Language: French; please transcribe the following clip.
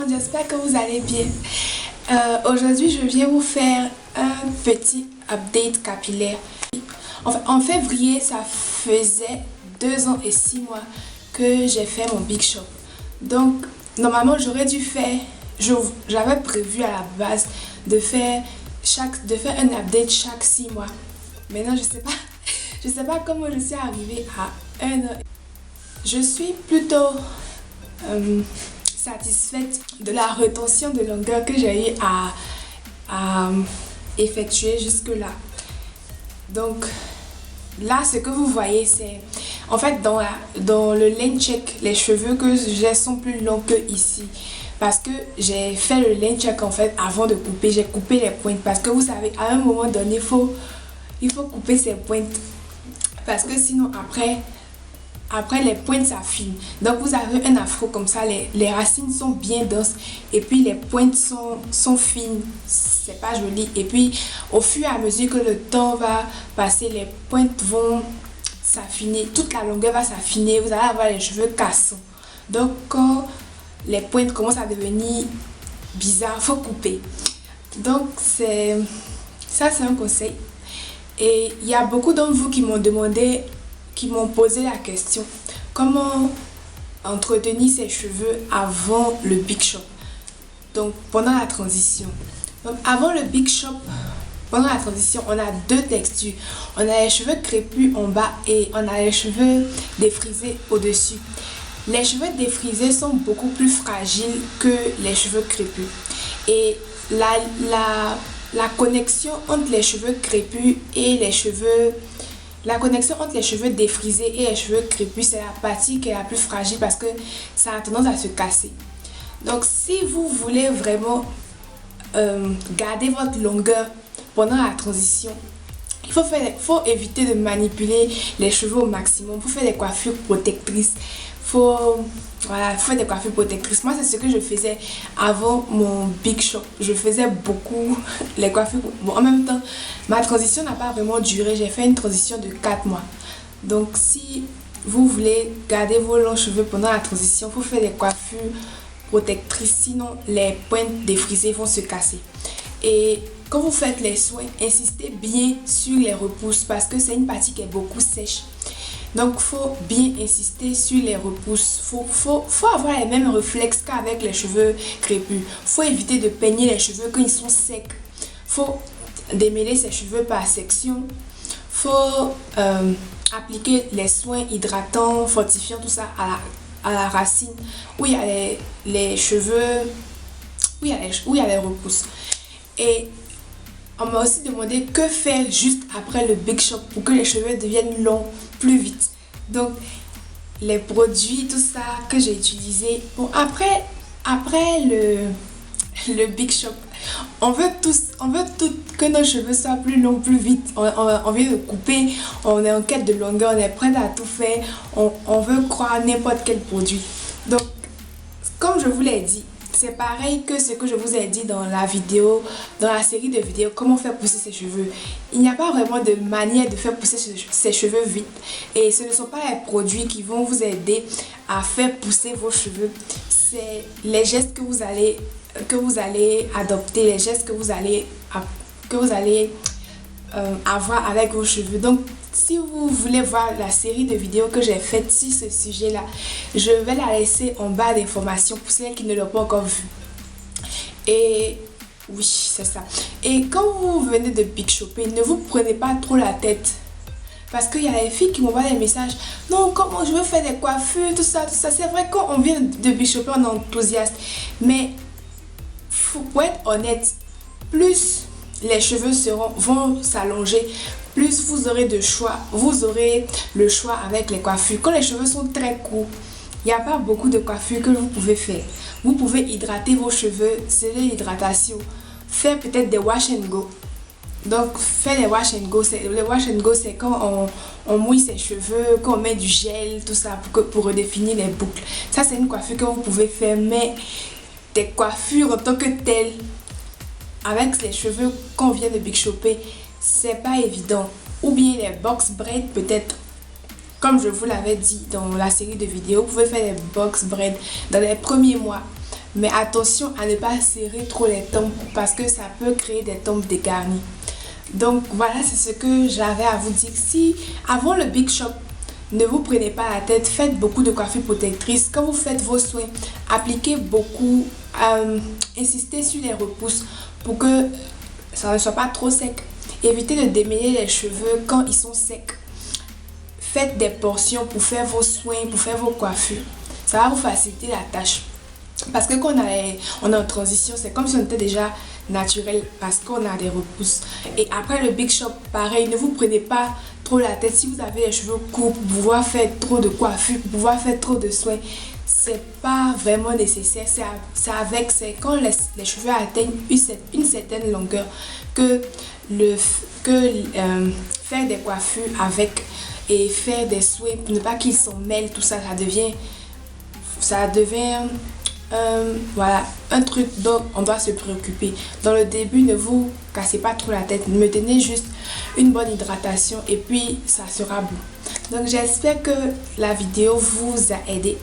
monde, j'espère que vous allez bien. Aujourd'hui, je viens vous faire un petit update capillaire. En février, ça faisait 2 ans et 6 mois que j'ai fait mon Big Shop. Donc, normalement, j'aurais dû faire, j'avais prévu à la base de faire un update chaque 6 mois. Maintenant, je sais pas comment je suis arrivée à 1 an. Je suis plutôt satisfaite de la rétention de longueur que j'ai eu à effectuer jusque-là. Donc là, ce que vous voyez, c'est en fait dans le lane check, les cheveux que j'ai sont plus longs que ici. Parce que j'ai fait le lane check en fait avant de couper. J'ai coupé les pointes parce que vous savez, à un moment donné, il faut couper ces pointes. Parce que sinon après les pointes s'affinent. Donc vous avez un afro comme ça, les racines sont bien denses et puis les pointes sont fines, c'est pas joli. Et puis au fur et à mesure que le temps va passer, les pointes vont s'affiner, toute la longueur va s'affiner, vous allez avoir les cheveux cassants. Donc quand les pointes commencent à devenir bizarres, il faut couper. Donc c'est un conseil. Et il y a beaucoup d'entre vous qui m'ont posé la question, comment entretenir ses cheveux avant le Big Shop, donc pendant la transition. Donc avant le Big Shop, pendant la transition, on a 2 textures. On a les cheveux crépus en bas et on a les cheveux défrisés au-dessus. Les cheveux défrisés sont beaucoup plus fragiles que les cheveux crépus. Et la connexion entre les cheveux crépus et la connexion entre les cheveux défrisés et les cheveux crépus, c'est la partie qui est la plus fragile parce que ça a tendance à se casser. Donc si vous voulez vraiment garder votre longueur pendant la transition, il faut éviter de manipuler les cheveux au maximum. Il faut faire des coiffures protectrices. Voilà, il faut faire des coiffures protectrices. Moi, c'est ce que je faisais avant mon Big Shop. Je faisais beaucoup les coiffures. Bon, en même temps, ma transition n'a pas vraiment duré. J'ai fait une transition de 4 mois. Donc, si vous voulez garder vos longs cheveux pendant la transition, il faut faire des coiffures protectrices. Sinon, les pointes défrisées vont se casser. Et quand vous faites les soins, insistez bien sur les repousses parce que c'est une partie qui est beaucoup sèche. Donc, il faut bien insister sur les repousses. Faut avoir les mêmes réflexes qu'avec les cheveux crépus. Faut éviter de peigner les cheveux quand ils sont secs. Faut démêler ses cheveux par section. Faut appliquer les soins hydratants, fortifiants, tout ça à la racine où il y a les cheveux, où il y a les repousses. Et on m'a aussi demandé que faire juste après le Big Shop pour que les cheveux deviennent longs plus vite. Donc, les produits, tout ça que j'ai utilisé. Bon, après le Big Shop, on veut tout que nos cheveux soient plus longs plus vite. On vient de couper, on est en quête de longueur, on est prêt à tout faire. On veut croire n'importe quel produit. Donc, comme je vous l'ai dit, c'est pareil que ce que je vous ai dit dans la série de vidéos, comment faire pousser ses cheveux. Il n'y a pas vraiment de manière de faire pousser ses cheveux vite. Et ce ne sont pas les produits qui vont vous aider à faire pousser vos cheveux. C'est les gestes que vous allez adopter, les gestes que vous allez avoir avec vos cheveux. Donc, si vous voulez voir la série de vidéos que j'ai faites sur ce sujet-là, je vais la laisser en bas d'informations pour ceux qui ne l'ont pas encore vue. Et oui, c'est ça. Et quand vous venez de Big Shopper, ne vous prenez pas trop la tête. Parce qu'il y a des filles qui m'envoient des messages. Non, comment je veux faire des coiffures, tout ça. C'est vrai, quand on vient de Big Shopper, on est enthousiaste. Mais pour être honnête, plus les cheveux vont s'allonger, plus vous aurez de choix. Vous aurez le choix avec les coiffures. Quand les cheveux sont très courts, il n'y a pas beaucoup de coiffures que vous pouvez faire. Vous pouvez hydrater vos cheveux, c'est l'hydratation. Faire peut-être des wash and go. Donc, faire des wash and go. Le wash and go, c'est quand on mouille ses cheveux, quand on met du gel, tout ça, pour redéfinir les boucles. Ça, c'est une coiffure que vous pouvez faire. Mais des coiffures en tant que telles, avec les cheveux qu'on vient de Big Shopper, c'est pas évident. Ou bien les box braids, peut-être. Comme je vous l'avais dit dans la série de vidéos, vous pouvez faire des box braids dans les premiers mois. Mais attention à ne pas serrer trop les tempes parce que ça peut créer des tempes dégarnies. Donc voilà, c'est ce que j'avais à vous dire. Si avant le Big Shop, ne vous prenez pas la tête, faites beaucoup de coiffure protectrice. Quand vous faites vos soins, appliquez beaucoup, insistez sur les repousses pour que ça ne soit pas trop sec. Évitez de démêler les cheveux quand ils sont secs. Faites des portions pour faire vos soins, pour faire vos coiffures. Ça va vous faciliter la tâche. Parce que quand on est en transition, c'est comme si on était déjà naturel parce qu'on a des repousses. Et après le Big Shop, pareil, ne vous prenez pas trop la tête. Si vous avez les cheveux courts, pour pouvoir faire trop de coiffure, pour pouvoir faire trop de soins, c'est pas vraiment nécessaire. C'est quand les cheveux atteignent une certaine longueur que faire des coiffures avec et faire des soins pour ne pas qu'ils s'en mêlent, tout ça, ça devient voilà, un truc dont on doit se préoccuper. Dans le début, ne vous cassez pas trop la tête, me tenez juste une bonne hydratation et puis ça sera bon. Donc j'espère que la vidéo vous a aidé.